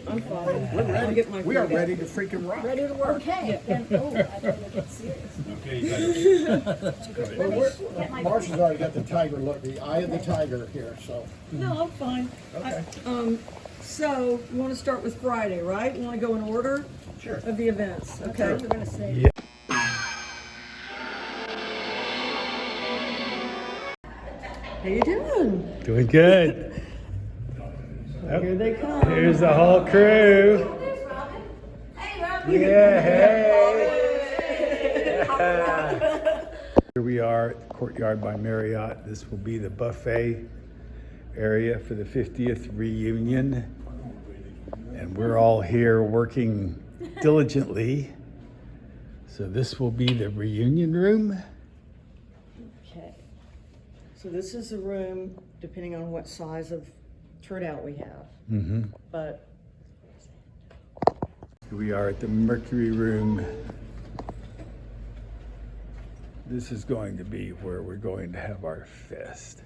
I'm fine. We're I'll get my ready. We are food. ready to freaking rock. Ready to work. Okay, then, oh, I better get serious. Well, Marcia's already got the tiger look, the eye of the tiger here, so. No, I'm fine. Okay. So you want to start with Friday, right? You want to go in order Sure. of the events, okay? We're gonna say. Yeah. How you doing? Doing good. Here they come. Here's the whole crew. There's Robin. Hey, Robin. Yeah, hey. Here we are at the Courtyard by Marriott. This will be the buffet area for the 50th reunion. And we're all here working diligently. So this will be the reunion room. Okay. So this is a room, depending on what size of turnout we have. Mm-hmm. But Here we are at the Mercury Room. This is going to be where we're going to have our fest.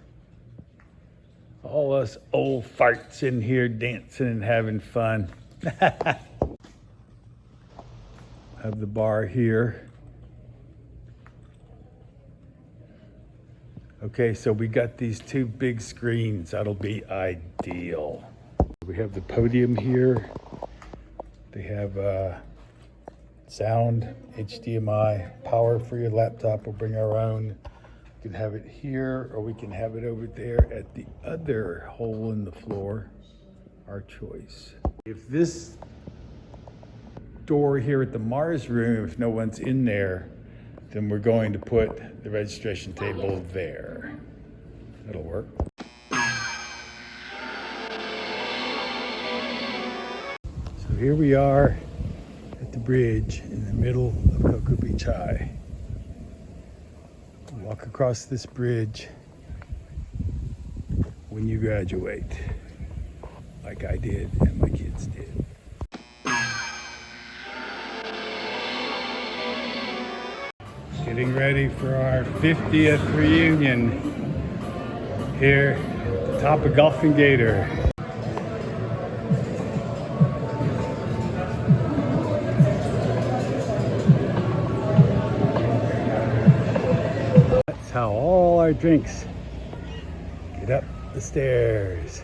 All us old farts in here dancing and having fun. Have the bar here. Okay, so we got these two big screens. That'll be ideal. We have the podium here. They have sound, HDMI, power for your laptop. We'll bring our own. We can have it here, or we can have it over there at the other hole in the floor. Our choice. If this door here at the Mars room, if no one's in there, then we're going to put the registration table there. That'll work. So here we are at the bridge in the middle of Cocoa Beach High. Walk across this bridge when you graduate, like I did and my kids did. Getting ready for our 50th reunion here at the top of Gulf and Gator. That's how all our drinks get up the stairs.